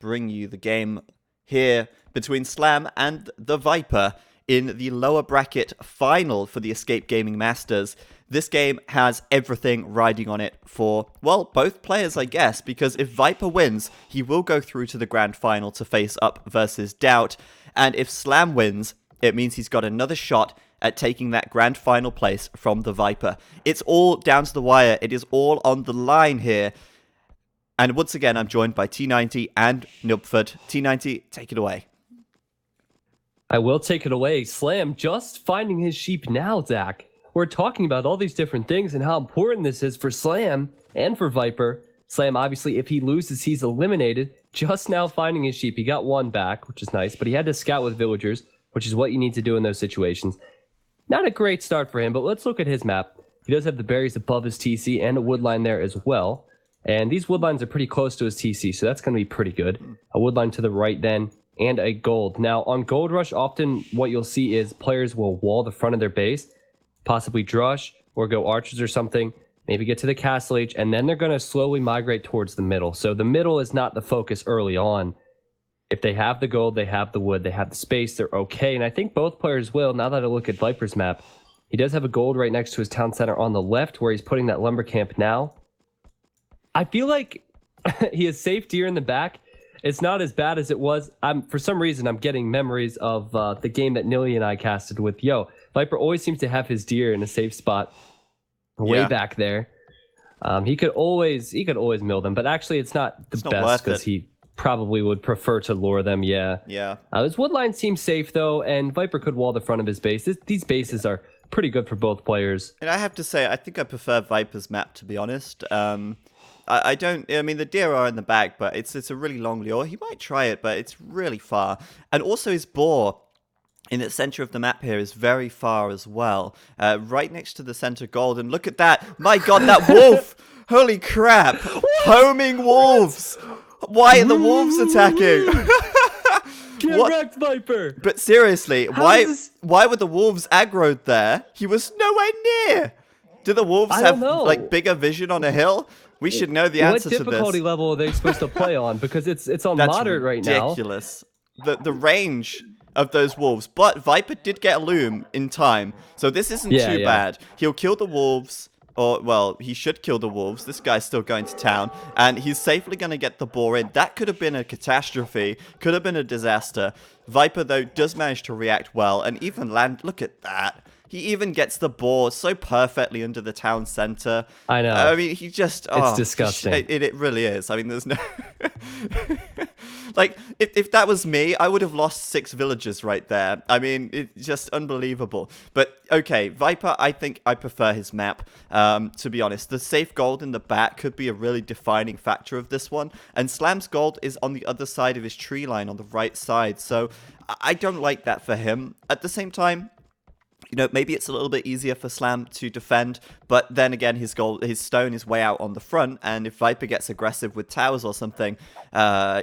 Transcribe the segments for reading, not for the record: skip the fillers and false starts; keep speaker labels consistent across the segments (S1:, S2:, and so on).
S1: bring you the game here between Slam and TheViper in the lower bracket final for the Escape Gaming Masters. This game has everything riding on it for, well, both players, I guess, because if Viper wins, he will go through to the grand final to face up versus Doubt, and if Slam wins, it means he's got another shot at taking that grand final place from TheViper. It's all down to the wire. It is all on the line here. And once again, I'm joined by T90 and Nubford. T90, take it away.
S2: I will take it away. Slam just finding his sheep now, Zach. We're talking about all these different things and how important this is for Slam and for Viper. Slam, obviously, if he loses, he's eliminated. Just now finding his sheep. He got one back, which is nice, but he had to scout with villagers, which is what you need to do in those situations. Not a great start for him, but let's look at his map. He does have the berries above his TC and a wood line there as well. And these wood lines are pretty close to his TC, so that's going to be pretty good. A wood line to the right then, and a gold. Now, on Gold Rush, often what you'll see is players will wall the front of their base, possibly drush or go archers or something, maybe get to the castle age, and then they're going to slowly migrate towards the middle. So the middle is not the focus early on. If they have the gold, they have the wood, they have the space, they're okay. And I think both players will. Now that I look at Viper's map, he does have a gold right next to his town center on the left where he's putting that lumber camp now. I feel like he has safe deer in the back. It's not as bad as it was. For some reason, I'm getting memories of the game that Nilly and I casted with. Viper always seems to have his deer in a safe spot way back there. He could always mill them, but actually it's not the best because he probably would prefer to lure them. Yeah. His wood line seems safe though, and Viper could wall the front of his base. These bases are pretty good for both players.
S1: And I have to say, I think I prefer Viper's map, to be honest. I mean, the deer are in the back, but it's a really long lure. He might try it, but it's really far. And also his boar in the center of the map here is very far as well. Right next to the center gold. And look at that. My God, that wolf. Holy crap. Homing wolves. Why are the wolves attacking?
S2: Get wrecked, Viper.
S1: But seriously, why were the wolves aggroed there? He was nowhere near. Do the wolves have like bigger vision on a hill? We should know the answer to this.
S2: What difficulty level are they supposed to play on? Because it's on moderate right now.
S1: That's ridiculous. The range of those wolves. But Viper did get a loom in time, so this isn't too bad. He'll kill the wolves, or, well, he should kill the wolves. This guy's still going to town, and he's safely going to get the boar in. That could have been a catastrophe, could have been a disaster. Viper, though, does manage to react well, and even land. Look at that. He even gets the boar so perfectly under the town center.
S2: I know.
S1: I mean, he just...
S2: It's disgusting.
S1: It really is. I mean, there's no... Like, if that was me, I would have lost 6 villagers right there. I mean, it's just unbelievable. But, okay, Viper, I think I prefer his map, to be honest. The safe gold in the back could be a really defining factor of this one. And Slam's gold is on the other side of his tree line, on the right side. So, I don't like that for him. At the same time, you know, maybe it's a little bit easier for Slam to defend, but then again, his stone is way out on the front, and if Viper gets aggressive with towers or something,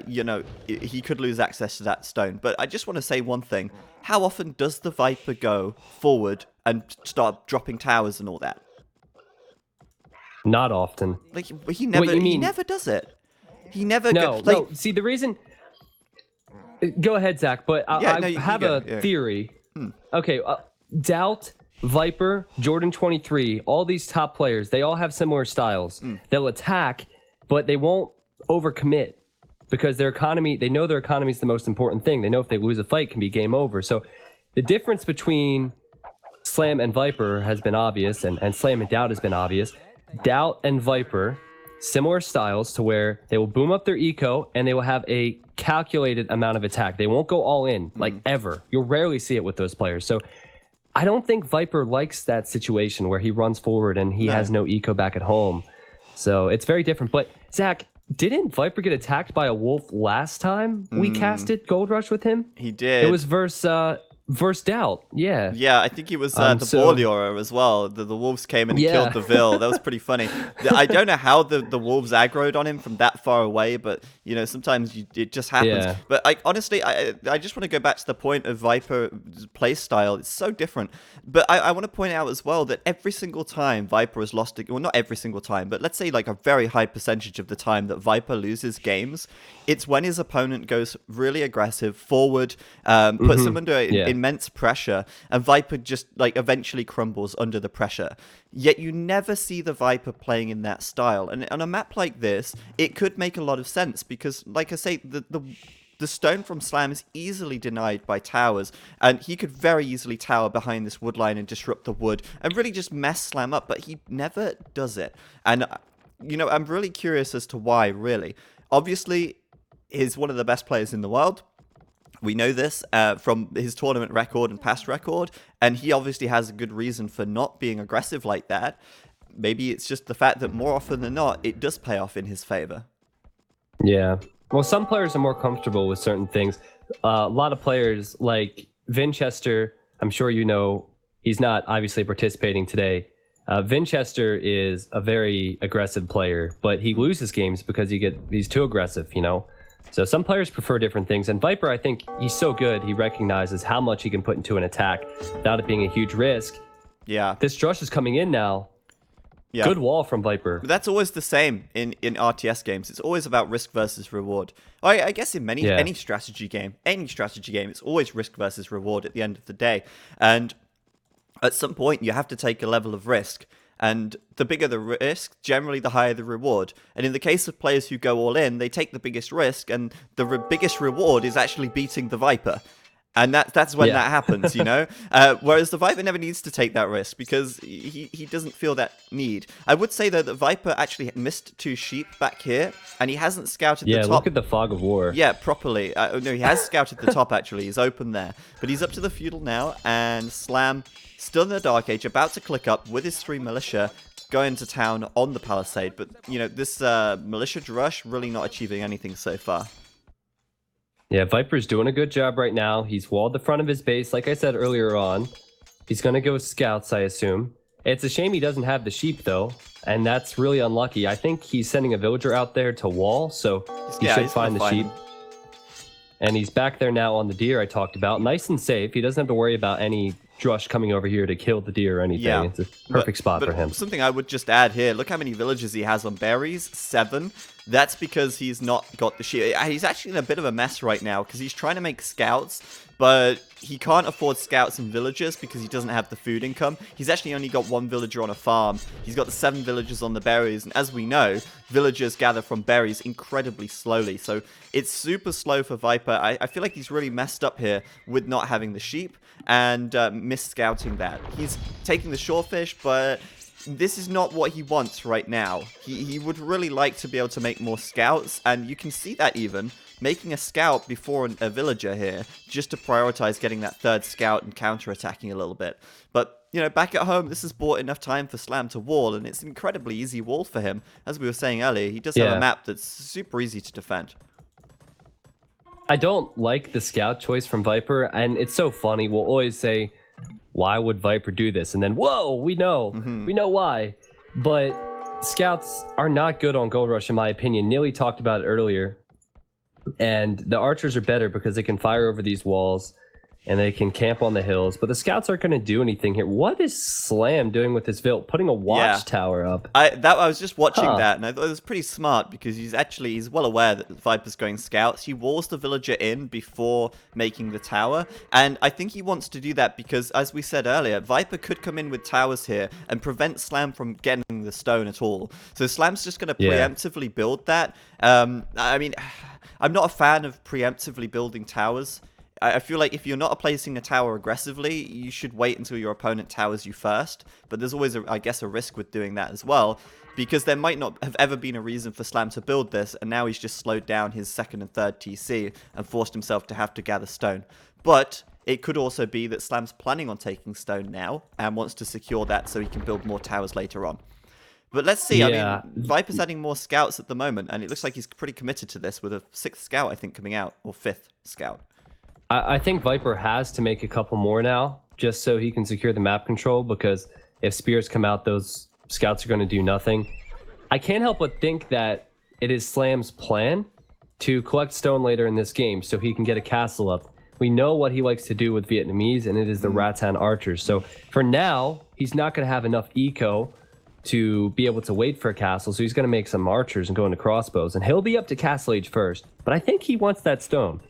S1: you know, he could lose access to that stone. But I just want to say one thing. How often does the Viper go forward and start dropping towers and all that?
S2: Not often.
S1: Like, he never does it. He never...
S2: No, see, the reason... Go ahead, Zach, but I have a theory. Okay, Doubt, Viper, Jordan 23, all these top players, they all have similar styles. They'll attack, but they won't overcommit because their economy, they know their economy is the most important thing. They know if they lose a fight, it can be game over. So the difference between Slam and Viper has been obvious, and Slam and Doubt has been obvious. Doubt and Viper, similar styles to where they will boom up their eco and they will have a calculated amount of attack. They won't go all in, like ever. You'll rarely see it with those players. So I don't think Viper likes that situation where he runs forward and he has no eco back at home. So it's very different. But Zach, didn't Viper get attacked by a wolf last time we casted Gold Rush with him?
S1: He did.
S2: It was versus versed out. Yeah.
S1: Yeah, I think it was the
S2: So
S1: Borliorer as well. The wolves came and killed
S2: yeah.
S1: the Vil. That was pretty funny. I don't know how the wolves aggroed on him from that far away, but you know sometimes it just happens.
S2: Yeah.
S1: But honestly, I just want to go back to the point of Viper's play style. It's so different. But I want to point out as well that every single time Viper has lost, well, not every single time, but let's say like a very high percentage of the time that Viper loses games, it's when his opponent goes really aggressive forward, puts him under
S2: Yeah.
S1: immense pressure, and Viper just like eventually crumbles under the pressure. Yet you never see the Viper playing in that style. And on a map like this, it could make a lot of sense because, like I say, the stone from Slam is easily denied by towers, and he could very easily tower behind this wood line and disrupt the wood and really just mess Slam up, but he never does it. And, you know, I'm really curious as to why, really. Obviously, he's one of the best players in the world. We know this from his tournament record and past record, and he obviously has a good reason for not being aggressive like that. Maybe it's just the fact that more often than not, it does pay off in his favor.
S2: Yeah. Well, some players are more comfortable with certain things. A lot of players like Vinchester, I'm sure you know, he's not obviously participating today. Vinchester is a very aggressive player, but he loses games because he's too aggressive, you know? So some players prefer different things. And Viper, I think he's so good, he recognizes how much he can put into an attack without it being a huge risk.
S1: Yeah.
S2: This Drush is coming in now.
S1: Yeah.
S2: Good wall from Viper.
S1: But that's always the same in RTS games. It's always about risk versus reward. I guess in any strategy game, it's always risk versus reward at the end of the day. And at some point, you have to take a level of risk. And the bigger the risk, generally the higher the reward. And in the case of players who go all in, they take the biggest risk, and the biggest reward is actually beating the Viper. And that's when that happens, you know? Whereas the Viper never needs to take that risk because he doesn't feel that need. I would say, though, that Viper actually missed 2 sheep back here, and he hasn't scouted the top.
S2: Yeah, look at the fog of war.
S1: Yeah, properly. No, he has scouted the top, actually. He's open there. But he's up to the feudal now, and Slam, still in the Dark Age, about to click up with his 3 militia, going to town on the Palisade. But, you know, this militia Drush really not achieving anything so far.
S2: Yeah, Viper's doing a good job right now. He's walled the front of his base, like I said earlier on. He's going to go scouts, I assume. It's a shame he doesn't have the sheep, though, and that's really unlucky. I think he's sending a villager out there to wall, so he should find the sheep. And he's back there now on the deer I talked about. Nice and safe. He doesn't have to worry about any Drush coming over here to kill the deer or anything. Yeah, it's a perfect spot for him.
S1: Something I would just add here, look how many villages he has on berries, 7. That's because he's not got the sheep. He's actually in a bit of a mess right now because he's trying to make scouts, but he can't afford scouts and villagers because he doesn't have the food income. He's actually only got 1 villager on a farm. He's got the 7 villagers on the berries, and as we know, villagers gather from berries incredibly slowly. So it's super slow for Viper. I feel like he's really messed up here with not having the sheep and mis-scouting that. He's taking the shorefish, but this is not what he wants right now. He would really like to be able to make more scouts, and you can see that even making a scout before a villager here, just to prioritize getting that 3rd scout and counter-attacking a little bit. But, you know, back at home, this has bought enough time for Slam to wall, and it's an incredibly easy wall for him. As we were saying earlier, he does have a map that's super easy to defend.
S2: I don't like the scout choice from Viper, and it's so funny. We'll always say, why would Viper do this? And then, whoa, we know. We know why. But scouts are not good on Gold Rush, in my opinion. Neely talked about it earlier. And the archers are better because they can fire over these walls and they can camp on the hills. But the scouts aren't going to do anything here. What is Slam doing with this Vilt? Putting a watchtower up.
S1: I was just watching that, and I thought it was pretty smart because he's well aware that Viper's going scouts. He walls the villager in before making the tower, and I think he wants to do that because, as we said earlier, Viper could come in with towers here and prevent Slam from getting the stone at all. So Slam's just going to preemptively build that. I mean, I'm not a fan of preemptively building towers. I feel like if you're not placing a tower aggressively, you should wait until your opponent towers you first. But there's always, I guess, a risk with doing that as well, because there might not have ever been a reason for Slam to build this, and now he's just slowed down his 2nd and 3rd TC and forced himself to have to gather stone. But it could also be that Slam's planning on taking stone now and wants to secure that so he can build more towers later on. But let's see. I mean, Viper's adding more scouts at the moment, and it looks like he's pretty committed to this with a 6th scout, I think, coming out, or 5th scout.
S2: I think Viper has to make a couple more now, just so he can secure the map control, because if spears come out, those scouts are going to do nothing. I can't help but think that it is Slam's plan to collect stone later in this game so he can get a castle up. We know what he likes to do with Vietnamese, and it is the Rattan archers. So for now, he's not going to have enough eco to be able to wait for a castle, so he's going to make some archers and go into crossbows, and he'll be up to castle age first. But I think he wants that stone.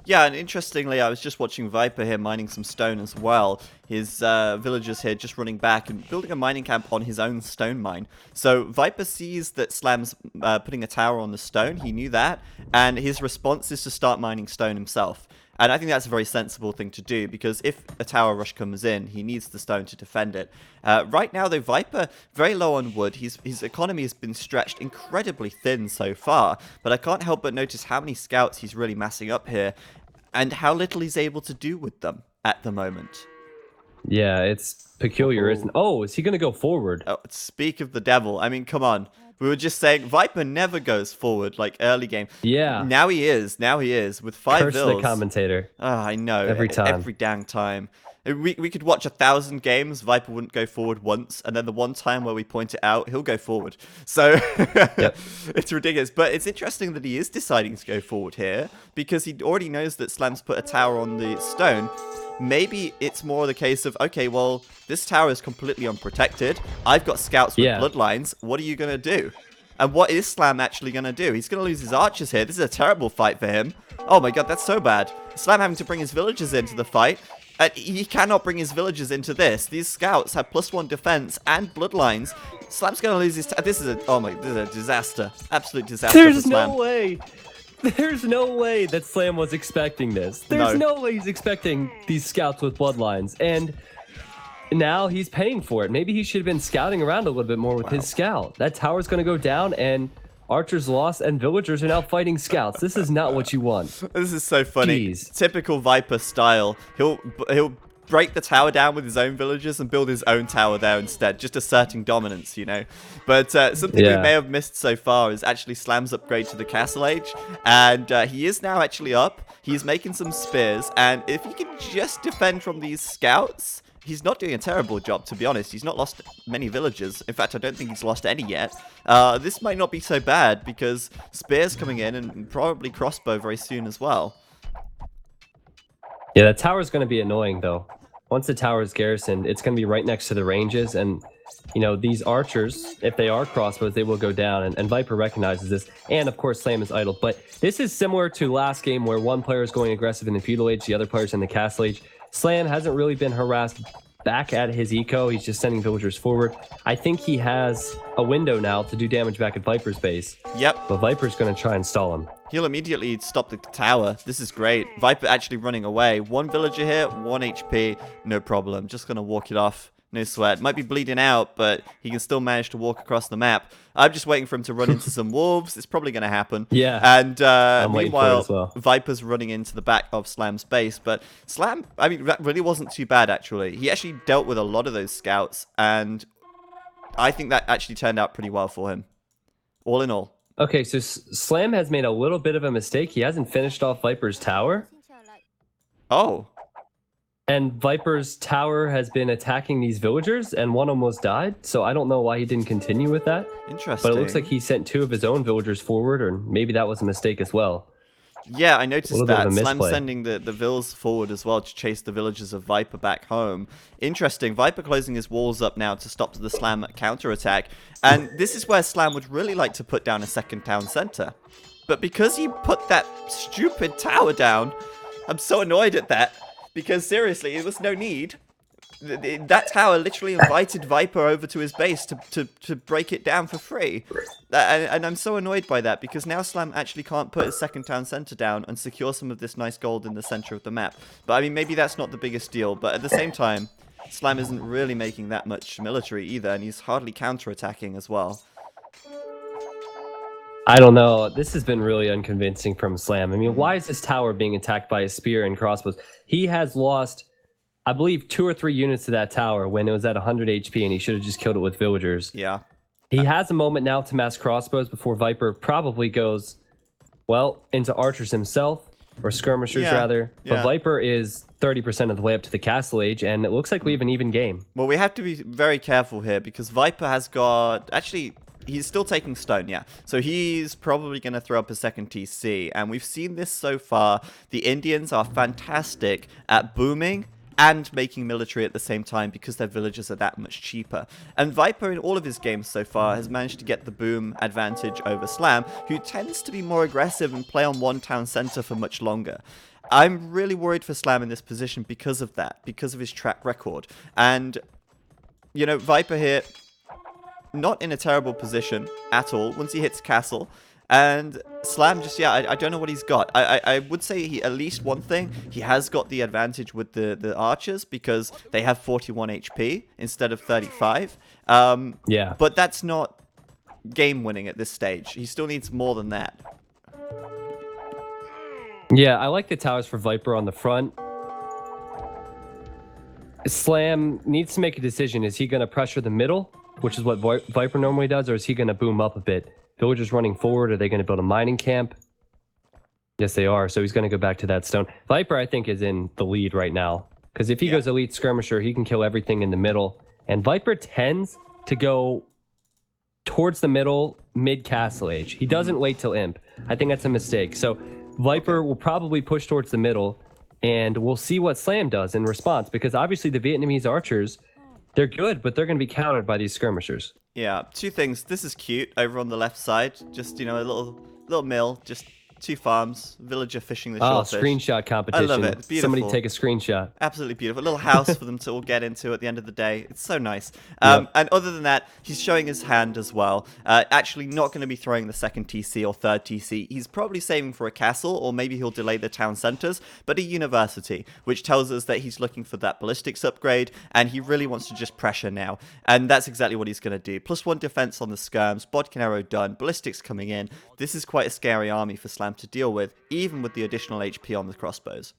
S1: Yeah, and interestingly, I was just watching Viper here mining some stone as well. His villagers here just running back and building a mining camp on his own stone mine. So Viper sees that Slam's putting a tower on the stone. He knew that, and his response is to start mining stone himself. And I think that's a very sensible thing to do, because if a tower rush comes in, he needs the stone to defend it. Right now, though, Viper, very low on wood. His economy has been stretched incredibly thin so far, but I can't help but notice how many scouts he's really massing up here, and how little he's able to do with them at the moment.
S2: Yeah, it's peculiar, isn't it? Oh, is he going to go forward?
S1: Oh, speak of the devil. I mean, come on. We were just saying Viper never goes forward like early game.
S2: Yeah.
S1: Now he is. Now he is with 5
S2: Curse
S1: vills.
S2: the commentator.
S1: Oh, I know.
S2: Every time.
S1: Every dang time. We could watch 1,000 games, Viper wouldn't go forward once, and then the one time where we point it out, he'll go forward. So
S2: Yep.
S1: It's ridiculous. But it's interesting that he is deciding to go forward here, because he already knows that Slam's put a tower on the stone. Maybe it's more the case of, okay, well, this tower is completely unprotected. I've got scouts with bloodlines. What are you going to do? And what is Slam actually going to do? He's going to lose his archers here. This is a terrible fight for him. Oh my god, that's so bad. Slam having to bring his villagers into the fight. He cannot bring his villagers into this. These scouts have +1 defense and bloodlines. Slam's going to lose his... This is a disaster. Absolute disaster for Slam.
S2: No way. There's no way that Slam was expecting this. There's no way he's expecting these scouts with bloodlines. And now he's paying for it. Maybe he should have been scouting around a little bit more with his scout. That tower's going to go down, and archers lost, and villagers are now fighting scouts. This is not what you want.
S1: This is so funny.
S2: Jeez.
S1: Typical Viper style. He'll break the tower down with his own villagers and build his own tower there instead, just asserting dominance, you know. But something we may have missed so far is actually Slam's upgrade to the Castle Age, and he is now actually up. He's making some spears, and if he can just defend from these scouts, he's not doing a terrible job, to be honest. He's not lost many villagers. In fact, I don't think he's lost any yet. This might not be so bad, because spears coming in, and probably crossbow very soon as well.
S2: Yeah, that tower's going to be annoying, though. Once the tower is garrisoned, it's going to be right next to the ranges, and, you know, these archers, if they are crossbows, they will go down, and Viper recognizes this, and, of course, Slam is idle. But this is similar to last game, where one player is going aggressive in the Feudal Age, the other player's in the Castle Age. Slam hasn't really been harassed back at his eco. He's just sending villagers forward. I think he has a window now to do damage back at Viper's base.
S1: Yep.
S2: But Viper's going to try and stall him.
S1: He'll immediately stop the tower. This is great. Viper actually running away. 1 villager here, 1 HP. No problem. Just going to walk it off. No sweat. Might be bleeding out, but he can still manage to walk across the map. I'm just waiting for him to run into some wolves. It's probably going to happen.
S2: Yeah.
S1: And
S2: meanwhile,
S1: Viper's running into the back of Slam's base. But Slam, I mean, that really wasn't too bad, actually. He actually dealt with a lot of those scouts, and I think that actually turned out pretty well for him. All in all.
S2: Okay, so Slam has made a little bit of a mistake. He hasn't finished off Viper's tower.
S1: Oh.
S2: And Viper's tower has been attacking these villagers, and one almost died. So I don't know why he didn't continue with that.
S1: Interesting.
S2: But it looks like he sent 2 of his own villagers forward, or maybe that was a mistake as well.
S1: Yeah, I noticed that. Slam
S2: misplay.
S1: sending the vills forward as well to chase the villagers of Viper back home. Interesting. Viper closing his walls up now to stop the Slam counterattack. And this is where Slam would really like to put down a second town center. But because he put that stupid tower down, I'm so annoyed at that. Because seriously, there was no need. That tower literally invited Viper over to his base to break it down for free. And I'm so annoyed by that, because now Slam actually can't put his second town center down and secure some of this nice gold in the center of the map. But I mean, maybe that's not the biggest deal, but at the same time, Slam isn't really making that much military either, and he's hardly counterattacking as well.
S2: I don't know. This has been really unconvincing from Slam. I mean, why is this tower being attacked by a spear and crossbows? He has lost, I believe, 2 or 3 units to that tower when it was at 100 HP, and he should have just killed it with villagers.
S1: Yeah.
S2: He has a moment now to mass crossbows before Viper probably goes, well, into archers himself. or skirmishers
S1: Yeah,
S2: rather. But
S1: yeah.
S2: Viper is 30% of the way up to the castle age, and it looks like we have an even game.
S1: Well, we have to be very careful here because Viper has got... Actually, he's still taking stone, yeah. So he's probably going to throw up a second TC. And we've seen this so far. The Indians are fantastic at booming and making military at the same time because their villages are that much cheaper. And Viper in all of his games so far has managed to get the boom advantage over Slam, who tends to be more aggressive and play on one town center for much longer. I'm really worried for Slam in this position because of that, because of his track record. And, you know, Viper here, not in a terrible position at all once he hits castle. And Slam just, yeah, I don't know what he's got. I would say he, at least one thing, he has got the advantage with the archers because they have 41 HP instead of 35.
S2: Yeah.
S1: But that's not game winning at this stage. He still needs more than that.
S2: Yeah, I like the towers for Viper on the front. Slam needs to make a decision. Is he going to pressure the middle, which is what Viper normally does, or is he going to boom up a bit? Villagers running forward, are they going to build a mining camp? Yes, they are. So he's going to go back to that stone. Viper, I think, is in the lead right now. Because if he goes elite skirmisher, he can kill everything in the middle. And Viper tends to go towards the middle, mid-castle age. He doesn't wait till imp. I think that's a mistake. So Viper will probably push towards the middle, and we'll see what Slam does in response. Because obviously the Vietnamese archers, they're good, but they're going to be countered by these skirmishers.
S1: Yeah, two things. This is cute over on the left side. Just, you know, a little mill, just 2 farms, villager fishing the shellfish.
S2: Screenshot competition.
S1: I love it. It's beautiful.
S2: Somebody take a screenshot.
S1: Absolutely beautiful. A little house for them to all get into at the end of the day. It's so nice.
S2: Yep.
S1: And other than that, he's showing his hand as well. Actually not going to be throwing the second TC or third TC. He's probably saving for a castle, or maybe he'll delay the town centers, but a university, which tells us that he's looking for that ballistics upgrade, and he really wants to just pressure now. And that's exactly what he's going to do. +1 defense on the skirms, bodkin arrow done, ballistics coming in. This is quite a scary army for Slam to deal with, even with the additional HP on the crossbows.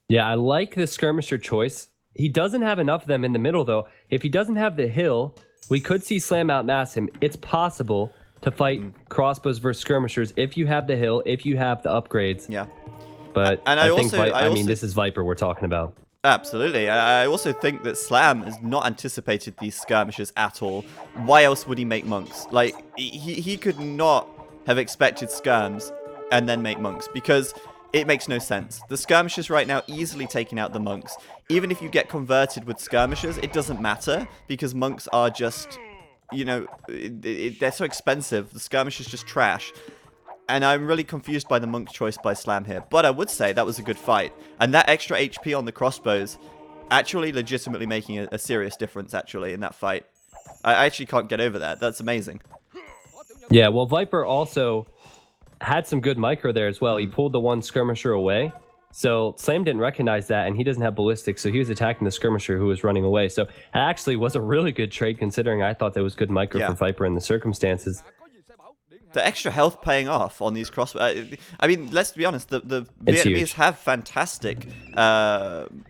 S2: Yeah, I like the skirmisher choice. He doesn't have enough of them in the middle, though. If he doesn't have the hill, we could see Slam outmass him. It's possible to fight crossbows versus skirmishers if you have the hill, if you have the upgrades.
S1: Yeah.
S2: But
S1: And
S2: I mean, this is Viper we're talking about.
S1: Absolutely. I also think that Slam has not anticipated these skirmishes at all. Why else would he make monks? Like, he could not have expected skirms and then make monks, because it makes no sense. The skirmishers right now easily taking out the monks. Even if you get converted with skirmishers, it doesn't matter, because monks are just, you know, they're so expensive. The skirmishers just trash. And I'm really confused by the monk choice by Slam here. But I would say that was a good fight. And that extra HP on the crossbows actually legitimately making a serious difference, actually, in that fight. I actually can't get over that. That's amazing.
S2: Yeah, well, Viper also had some good micro there as well. He pulled the one skirmisher away. So Slam didn't recognize that, and he doesn't have ballistics, so he was attacking the skirmisher who was running away. So it actually was a really good trade, considering I thought that was good micro for Viper in the circumstances.
S1: The extra health paying off on these crossbows. I mean, let's be honest, the Vietnamese have fantastic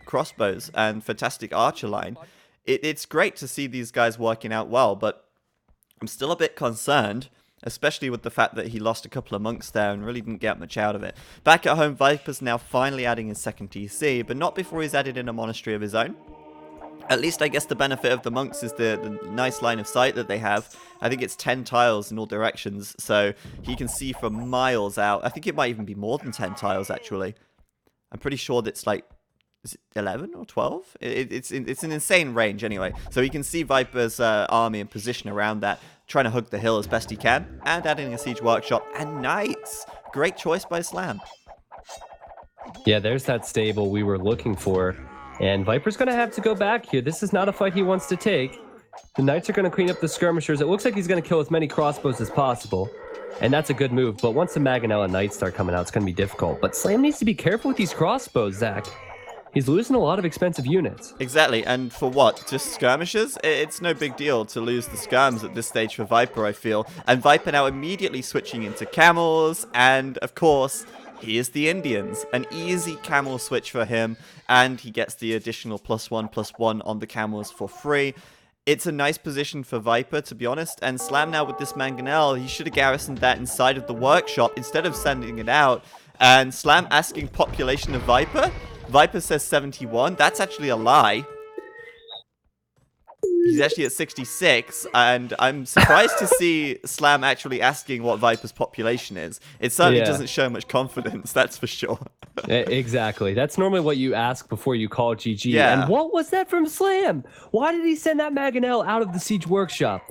S1: crossbows and fantastic archer line. It's great to see these guys working out well, but I'm still a bit concerned, especially with the fact that he lost a couple of monks there and really didn't get much out of it. Back at home, Viper's now finally adding his second TC, but not before he's added in a monastery of his own. At least I guess the benefit of the monks is the nice line of sight that they have. I think it's 10 tiles in all directions, so he can see for miles out. I think it might even be more than 10 tiles, actually. I'm pretty sure that's like, is it 11 or 12? It's an insane range anyway. So he can see Viper's army and position around that, trying to hug the hill as best he can, and adding a siege workshop and knights. Great choice by Slam.
S2: Yeah, there's that stable we were looking for. And Viper's going to have to go back here. This is not a fight he wants to take. The Knights are going to clean up the skirmishers. It looks like he's going to kill as many crossbows as possible. And that's a good move. But once the Mangonella Knights start coming out, it's going to be difficult. But Slam needs to be careful with these crossbows, Zach. He's losing a lot of expensive units.
S1: Exactly, and for what? Just skirmishers? It's no big deal to lose the skirms at this stage for Viper, I feel. And Viper now immediately switching into camels, and of course, here's the Indians. An easy camel switch for him, and he gets the additional +1/+1 on the camels for free. It's a nice position for Viper, to be honest, and Slam now with this Mangonel, he should have garrisoned that inside of the workshop instead of sending it out. And Slam asking population of Viper. Viper says 71. That's actually a lie. He's actually at 66, and I'm surprised to see Slam actually asking what Viper's population is. It certainly doesn't show much confidence, that's for sure.
S2: Exactly. That's normally what you ask before you call GG.
S1: Yeah.
S2: And what was that from Slam? Why did he send that Mangonel out of the Siege Workshop?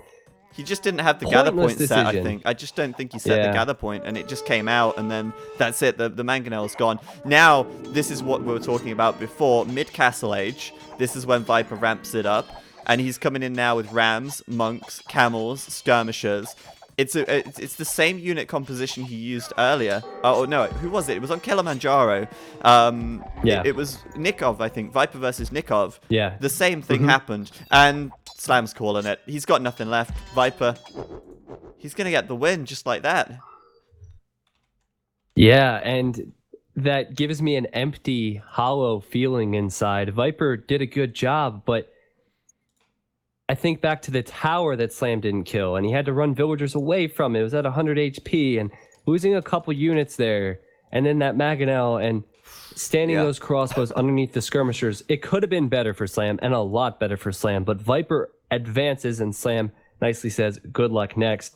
S1: He just didn't have the gather point
S2: Pointless
S1: set, I
S2: decision.
S1: think. I just don't think he set the gather point, and it just came out, and then that's it. The Mangonel's gone. Now, this is what we were talking about before. Mid-Castle Age, this is when Viper ramps it up, and he's coming in now with Rams, Monks, Camels, Skirmishers. It's the same unit composition he used earlier. Oh, no, who was it? It was on Kilimanjaro. It was Nikov, I think. Viper versus Nikov.
S2: Yeah.
S1: The same thing happened, and Slam's calling it. He's got nothing left. Viper, he's going to get the win just like that.
S2: Yeah, and that gives me an empty, hollow feeling inside. Viper did a good job, but I think back to the tower that Slam didn't kill, and he had to run villagers away from it. It was at 100 HP, and losing a couple units there, and then that Mangonel, and standing those crossbows underneath the skirmishers. It could have been better for Slam, and a lot better for Slam, but Viper advances, and Slam nicely says, good luck next.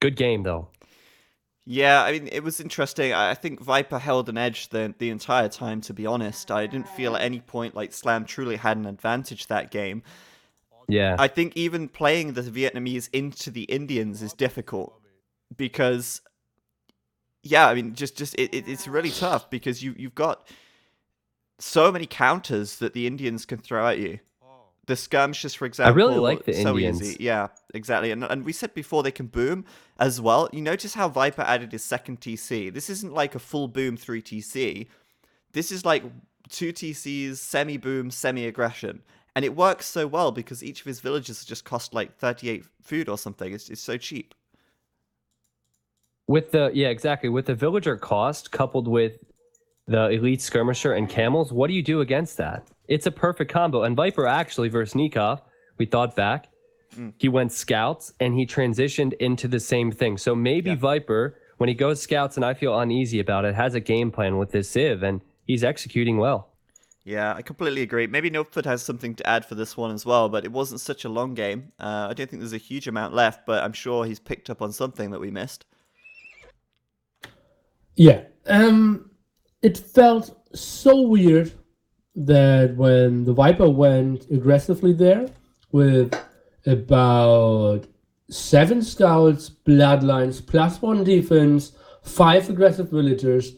S2: Good game, though.
S1: Yeah, I mean, it was interesting. I think Viper held an edge the entire time, to be honest. I didn't feel at any point like Slam truly had an advantage that game.
S2: Yeah.
S1: I think even playing the Vietnamese into the Indians is difficult because, yeah, I mean, it's really tough because you've got so many counters that the Indians can throw at you. The skirmishers, for example,
S2: I really like the
S1: so
S2: Indians.
S1: easy. Yeah, exactly. And we said before they can boom as well. You notice how Viper added his second TC. This isn't like a full boom 3 TC. This is like 2 TCs, semi-boom, semi-aggression. And it works so well because each of his villages just cost like 38 food or something. It's so cheap.
S2: With the exactly. With the villager cost coupled with the elite skirmisher and camels, what do you do against that? It's a perfect combo. And Viper actually versus Nikov, we thought back. He went scouts and he transitioned into the same thing. So maybe Viper, when he goes scouts, and I feel uneasy about it, has a game plan with this Civ, and he's executing well.
S1: Yeah, I completely agree. Maybe Notepad has something to add for this one as well, but it wasn't such a long game. I don't think there's a huge amount left, but I'm sure he's picked up on something that we missed.
S3: Yeah. It felt so weird that when the Viper went aggressively there with about 7 scouts, bloodlines, +1 defense, 5 aggressive villagers,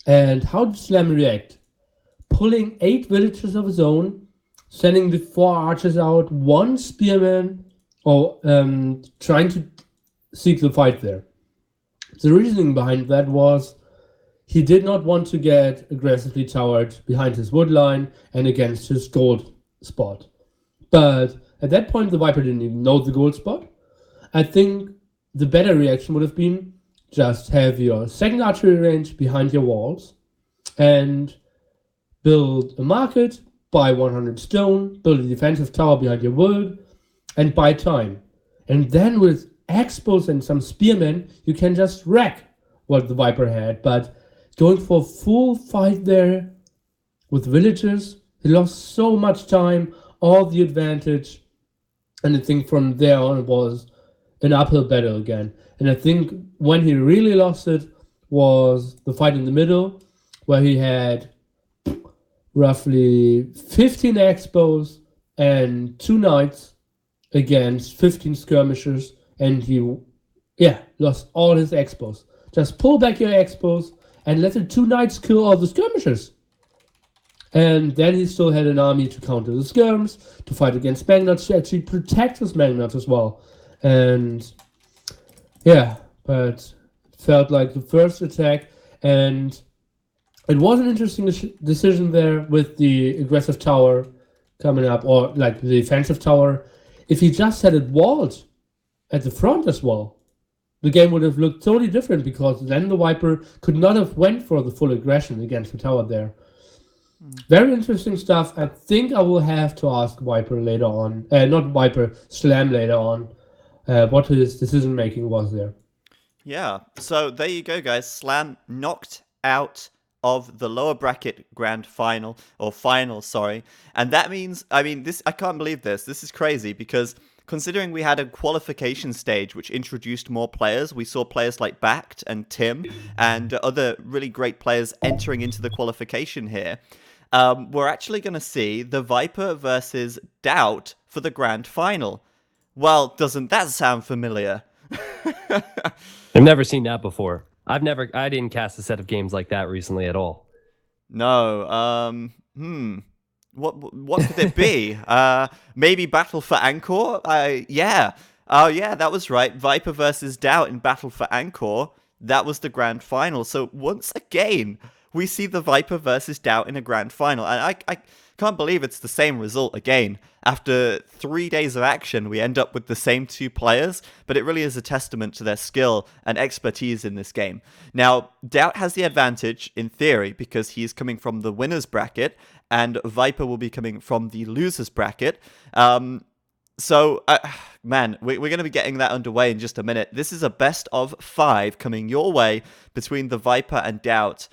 S3: and how did Slam react? Pulling 8 villagers of his own, sending the 4 archers out, 1 spearman, or trying to seek the fight there. The reasoning behind that was he did not want to get aggressively towered behind his wood line and against his gold spot. But at that point, the Viper didn't even know the gold spot. I think the better reaction would have been just have your second archery range behind your walls and build a market, buy 100 stone, build a defensive tower behind your wood, and buy time. And then with expos and some spearmen, you can just wreck what the Viper had. But going for a full fight there with villagers, he lost so much time, all the advantage. And I think from there on it was an uphill battle again. And I think when he really lost it was the fight in the middle, where he had roughly 15 expos and 2 knights against 15 skirmishers, and he lost all his expos. Just pull back your expos and let the 2 knights kill all the skirmishers. And then he still had an army to counter the skirms, to fight against magnates, to actually protect his magnates as well. And but it felt like the first attack, and it was an interesting decision there with the aggressive tower coming up, or like the defensive tower. If he just had it walled at the front as well, the game would have looked totally different, because then the Viper could not have went for the full aggression against the tower there. Very interesting stuff. I think I will have to ask Viper later on, not Viper, Slam later on, what his decision making was there.
S1: Yeah, so there you go, guys. Slam knocked out of the lower bracket grand final, or final, sorry. And that means, I mean, this, I can't believe this. This is crazy because considering we had a qualification stage which introduced more players, we saw players like Bact and Tim and other really great players entering into the qualification here. We're actually going to see the Viper versus Doubt for the grand final. Well, doesn't that sound familiar?
S2: I've never seen that before. I didn't cast a set of games like that recently at all.
S1: No. What could it be? Maybe Battle for Angkor? Yeah. Oh, yeah, that was right. Viper versus Doubt in Battle for Angkor. That was the grand final. So once again, we see the Viper versus Doubt in a grand final. And I can't believe it's the same result again. After 3 days of action, we end up with the same two players, but it really is a testament to their skill and expertise in this game. Now, Doubt has the advantage, in theory, because he's coming from the winner's bracket, and Viper will be coming from the loser's bracket. So, man, we're going to be getting that underway in just a minute. This is a best of 5 coming your way between the Viper and Doubt.